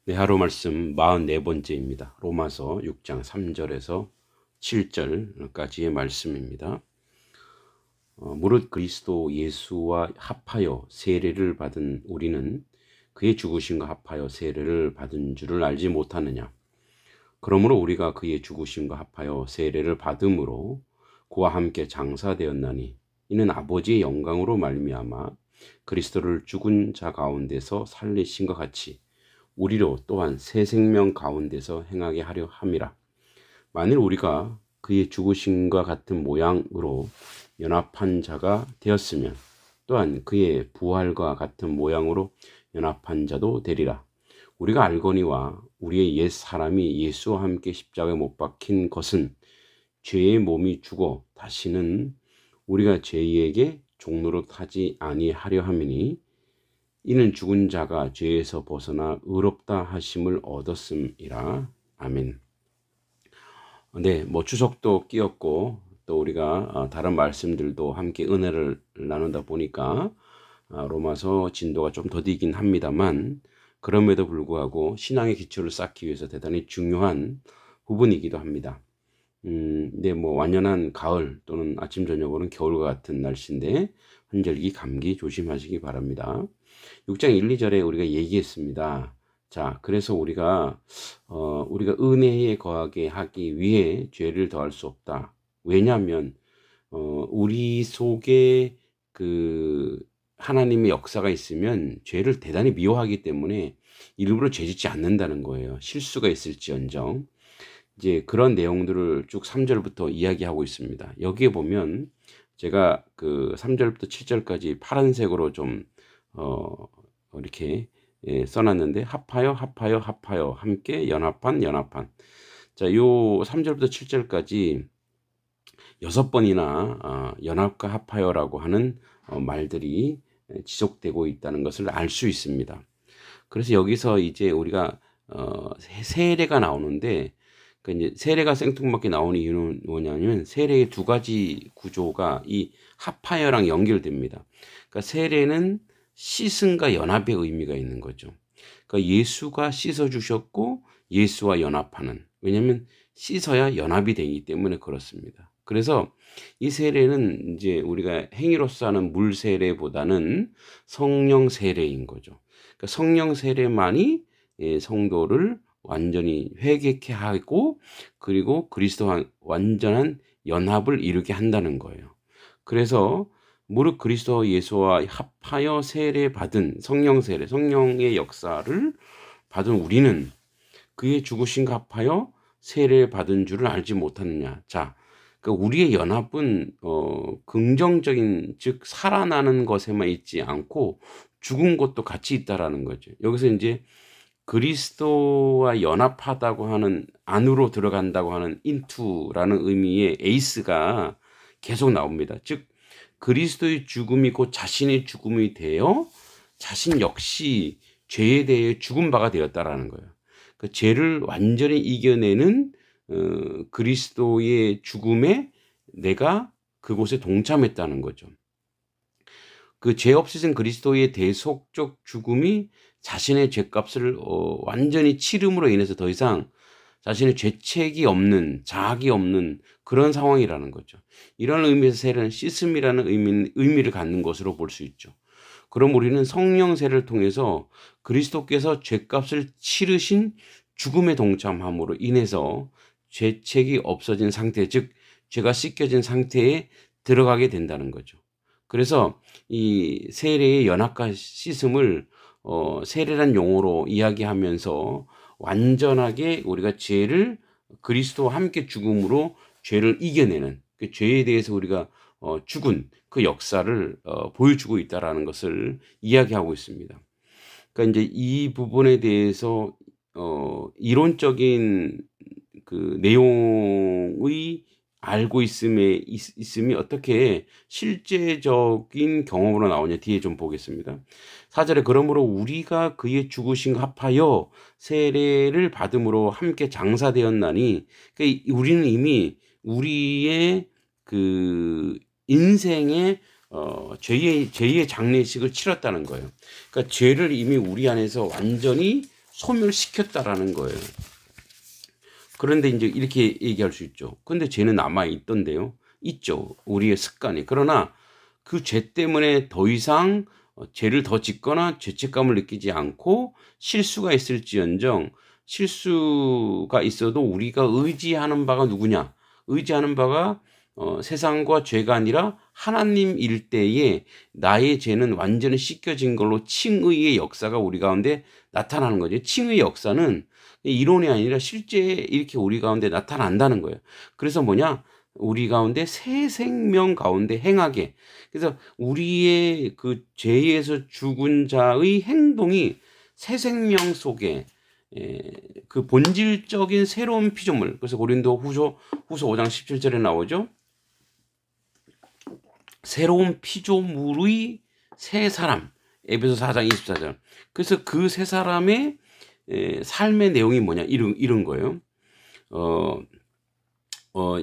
네, 하루 말씀 44번째입니다. 로마서 6장 3절에서 7절까지의 말씀입니다. 무릇 그리스도 예수와 합하여 세례를 받은 우리는 그의 죽으심과 합하여 세례를 받은 줄을 알지 못하느냐. 그러므로 우리가 그의 죽으심과 합하여 세례를 받음으로 그와 함께 장사되었나니 이는 아버지의 영광으로 말미암아 그리스도를 죽은 자 가운데서 살리신 것 같이 우리로 또한 새 생명 가운데서 행하게 하려 함이라. 만일 우리가 그의 죽으심과 같은 모양으로 연합한 자가 되었으면 또한 그의 부활과 같은 모양으로 연합한 자도 되리라. 우리가 알거니와 우리의 옛 사람이 예수와 함께 십자가에 못 박힌 것은 죄의 몸이 죽어 다시는 우리가 죄에게 종노릇하지 아니하려 함이니 이는 죽은 자가 죄에서 벗어나 의롭다 하심을 얻었음이라. 아멘. 네, 추석도 끼었고 또 우리가 다른 말씀들도 함께 은혜를 나누다 보니까 로마서 진도가 좀 더디긴 합니다만 그럼에도 불구하고 신앙의 기초를 쌓기 위해서 대단히 중요한 부분이기도 합니다. 네, 완연한 가을 또는 아침 저녁으로는 겨울과 같은 날씨인데 환절기 감기 조심하시기 바랍니다. 6장 1, 2절에 우리가 얘기했습니다. 자, 그래서 우리가 은혜에 거하게 하기 위해 죄를 더할 수 없다. 왜냐하면 우리 속에 그 하나님의 역사가 있으면 죄를 대단히 미워하기 때문에 일부러 죄짓지 않는다는 거예요. 실수가 있을지언정. 이제 그런 내용들을 쭉 3절부터 이야기하고 있습니다. 여기에 보면 제가 그 3절부터 7절까지 파란색으로 좀 이렇게 써놨는데 합하여 함께 연합한. 자, 요 3절부터 7절까지 6번이나 연합과 합하여라고 하는 말들이 지속되고 있다는 것을 알 수 있습니다. 그래서 여기서 이제 우리가 세례가 나오는데 그 이제 세례가 생뚱맞게 나오는 이유는 뭐냐면 세례의 두 가지 구조가 이 합하여랑 연결됩니다. 그러니까 세례는 씻음과 연합의 의미가 있는 거죠. 그러니까 예수가 씻어 주셨고 예수와 연합하는. 왜냐하면 씻어야 연합이 되기 때문에 그렇습니다. 그래서 이 세례는 이제 우리가 행위로서 하는 물 세례보다는 성령 세례인 거죠. 그러니까 성령 세례만이 성도를 완전히 회개케 하고 그리고 그리스도와 완전한 연합을 이루게 한다는 거예요. 그래서 무릇 그리스도 예수와 합하여 세례 받은 성령 세례, 성령의 역사를 받은 우리는 그의 죽으심과 합하여 세례 받은 줄을 알지 못하느냐. 자, 그러니까 우리의 연합은 긍정적인 즉 살아나는 것에만 있지 않고 죽은 것도 같이 있다라는 거죠. 여기서 이제 그리스도와 연합하다고 하는 안으로 들어간다고 하는 into라는 의미의 에이스가 계속 나옵니다. 즉 그리스도의 죽음이 곧 자신의 죽음이 되어 자신 역시 죄에 대해 죽은 바가 되었다라는 거예요. 그 죄를 완전히 이겨내는 그리스도의 죽음에 내가 그곳에 동참했다는 거죠. 그 죄 없으신 그리스도의 대속적 죽음이 자신의 죄값을 완전히 치름으로 인해서 더 이상 자신의 죄책이 없는, 자학이 없는 그런 상황이라는 거죠. 이런 의미에서 세례는 씻음이라는 의미를 갖는 것으로 볼 수 있죠. 그럼 우리는 성령 세례를 통해서 그리스도께서 죄값을 치르신 죽음에 동참함으로 인해서 죄책이 없어진 상태, 즉 죄가 씻겨진 상태에 들어가게 된다는 거죠. 그래서 이 세례의 연합과 씻음을 세례란 용어로 이야기하면서 완전하게 우리가 죄를 그리스도와 함께 죽음으로 죄를 이겨내는 그 죄에 대해서 우리가 죽은 그 역사를 보여주고 있다라는 것을 이야기하고 있습니다. 그러니까 이제 이 부분에 대해서 이론적인 그 내용의 알고 있음이 어떻게 실제적인 경험으로 나오냐 뒤에 좀 보겠습니다. 4절에 그러므로 우리가 그의 죽으심과 합하여 세례를 받음으로 함께 장사되었나니 그러니까 우리는 이미 우리의 그 인생의 죄의 장례식을 치렀다는 거예요. 그러니까 죄를 이미 우리 안에서 완전히 소멸시켰다라는 거예요. 그런데 이제 이렇게 얘기할 수 있죠. 근데 죄는 남아 있던데요. 있죠. 우리의 습관이. 그러나 그 죄 때문에 더 이상 죄를 더 짓거나 죄책감을 느끼지 않고 실수가 있을지언정 실수가 있어도 우리가 의지하는 바가 누구냐? 의지하는 바가 세상과 죄가 아니라 하나님일 때에 나의 죄는 완전히 씻겨진 걸로 칭의의 역사가 우리 가운데 나타나는 거죠. 칭의의 역사는 이론이 아니라 실제 이렇게 우리 가운데 나타난다는 거예요. 그래서 뭐냐? 우리 가운데 새 생명 가운데 행하게. 그래서 우리의 그 죄에서 죽은 자의 행동이 새 생명 속에 그 본질적인 새로운 피조물. 그래서 고린도 후서 5장 17절에 나오죠. 새로운 피조물의 새 사람. 에베소 4장 24절. 그래서 그 새 사람의 삶의 내용이 뭐냐? 이런 거예요.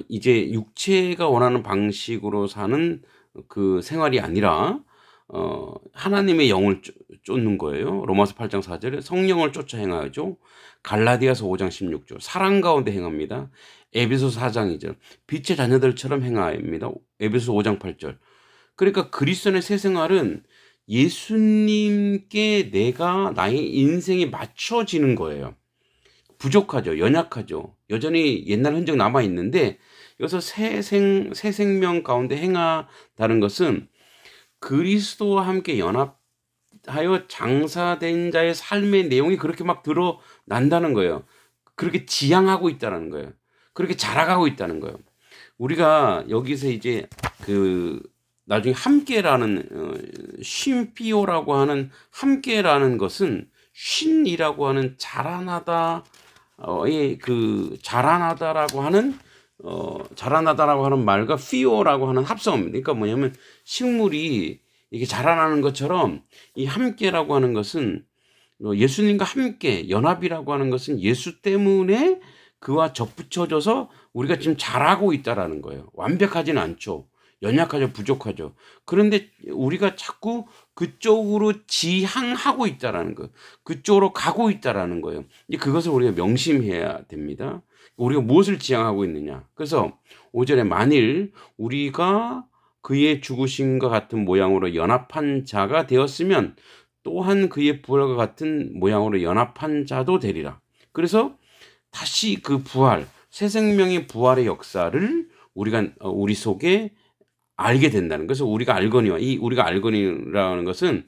이제 육체가 원하는 방식으로 사는 그 생활이 아니라 하나님의 영을 쫓는 거예요. 로마서 8장 4절에 성령을 쫓아 행하죠. 갈라디아서 5장 16절 사랑 가운데 행합니다. 에베소 4장 2절 빛의 자녀들처럼 행합니다. 에베소 5장 8절. 그러니까 그리스도의 새 생활은 예수님께 내가 나의 인생이 맞춰지는 거예요. 부족하죠. 연약하죠. 여전히 옛날 흔적 남아있는데 여기서 새 생명 가운데 행하다는 것은 그리스도와 함께 연합하여 장사된 자의 삶의 내용이 그렇게 막 드러난다는 거예요. 그렇게 지향하고 있다는 거예요. 그렇게 자라가고 있다는 거예요. 우리가 여기서 이제 나중에 함께라는 쉼피오라고 하는 함께라는 것은 쉰이라고 하는 자라나다의 자라나다라고 하는 말과 피오라고 하는 합성어입니다. 그러니까 뭐냐면 식물이 이게 자라나는 것처럼 이 함께라고 하는 것은 예수님과 함께 연합이라고 하는 것은 예수 때문에 그와 접붙여져서 우리가 지금 자라고 있다라는 거예요. 완벽하지는 않죠. 연약하죠. 부족하죠. 그런데 우리가 자꾸 그쪽으로 지향하고 있다라는 거, 그쪽으로 가고 있다라는 거예요. 그것을 우리가 명심해야 됩니다. 우리가 무엇을 지향하고 있느냐. 그래서 5절에 만일 우리가 그의 죽으심과 같은 모양으로 연합한 자가 되었으면 또한 그의 부활과 같은 모양으로 연합한 자도 되리라. 그래서 다시 그 부활, 새 생명의 부활의 역사를 우리 속에 알게 된다는. 그래서 우리가 알거니라는 것은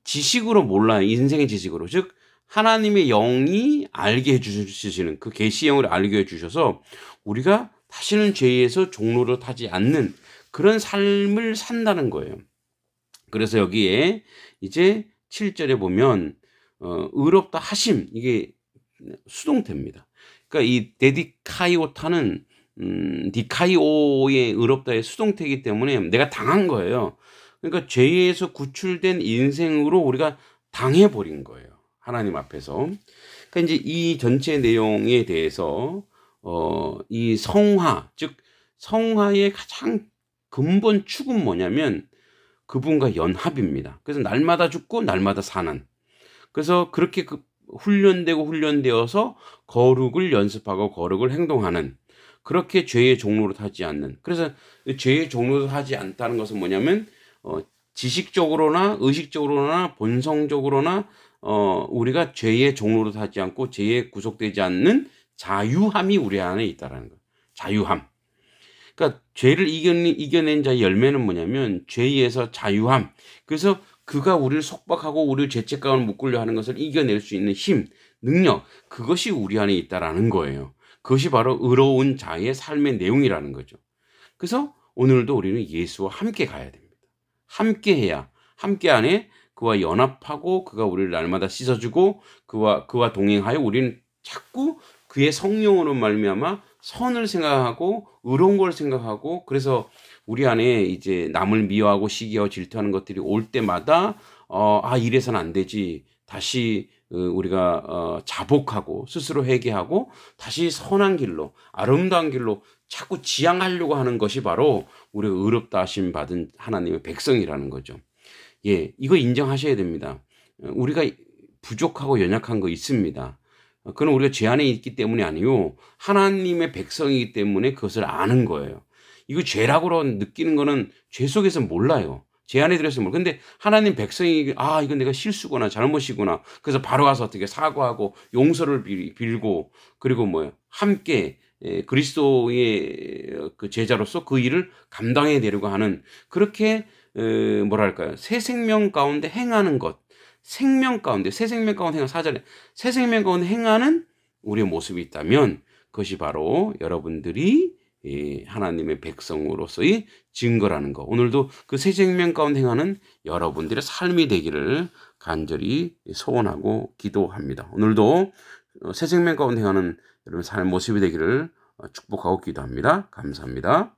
지식으로 몰라요. 인생의 지식으로. 즉 하나님의 영이 알게 해주시는 그 계시의 영을 알게 해주셔서 우리가 다시는 죄에서 종로를 타지 않는 그런 삶을 산다는 거예요. 그래서 여기에 이제 7절에 보면 의롭다 하심, 이게 수동태입니다. 그러니까 이 데디카이오타는 디카이오의 의롭다의 수동태이기 때문에 내가 당한 거예요. 그러니까 죄에서 구출된 인생으로 우리가 당해버린 거예요. 하나님 앞에서. 그러니까 이제 이 전체 내용에 대해서 이 성화, 즉 성화의 가장 근본 축은 뭐냐면 그분과 연합입니다. 그래서 날마다 죽고 날마다 사는. 그래서 그렇게 훈련되어서 거룩을 연습하고 거룩을 행동하는. 그렇게 죄의 종로로 타지 않는. 그래서 죄의 종로로 타지 않다는 것은 뭐냐면 지식적으로나 의식적으로나 본성적으로나 우리가 죄의 종로로 타지 않고 죄에 구속되지 않는 자유함이 우리 안에 있다라는 거예요. 자유함. 그러니까 죄를 이겨낸 자의 열매는 뭐냐면 죄에서 자유함. 그래서 그가 우리를 속박하고 우리를 죄책감을 묶으려 하는 것을 이겨낼 수 있는 힘, 능력, 그것이 우리 안에 있다라는 거예요. 그것이 바로 의로운 자의 삶의 내용이라는 거죠. 그래서 오늘도 우리는 예수와 함께 가야 됩니다. 함께 해야, 함께 안에 그와 연합하고 그가 우리를 날마다 씻어주고 그와 동행하여 우리는 자꾸 그의 성령으로 말미암아 선을 생각하고 의로운 걸 생각하고, 그래서 우리 안에 이제 남을 미워하고 시기하고 질투하는 것들이 올 때마다 이래서는 안 되지. 다시 우리가 자복하고 스스로 회개하고 다시 선한 길로, 아름다운 길로 자꾸 지향하려고 하는 것이 바로 우리가 의롭다 하심 받은 하나님의 백성이라는 거죠. 예, 이거 인정하셔야 됩니다. 우리가 부족하고 연약한 거 있습니다. 그건 우리가 죄 안에 있기 때문이 아니요, 하나님의 백성이기 때문에 그것을 아는 거예요. 이거 죄라고 느끼는 거는 죄 속에서 몰라요. 죄 안에 들어서 몰라. 근데 하나님 백성이 이건 내가 실수구나, 잘못이구나. 그래서 바로 와서 어떻게 사과하고 용서를 빌고, 그리고 함께 그리스도의 그 제자로서 그 일을 감당해 내려고 하는, 그렇게 뭐랄까요, 새 생명 가운데 행하는 것, 생명 가운데, 새 생명 가운데 행하는, 사전에 새 생명 가운데 행하는 우리의 모습이 있다면 그것이 바로 여러분들이 하나님의 백성으로서의 증거라는 거. 오늘도 그 새 생명 가운데 행하는 여러분들의 삶이 되기를 간절히 소원하고 기도합니다. 오늘도 새 생명 가운데 행하는 여러분 삶 모습이 되기를 축복하고 기도합니다. 감사합니다.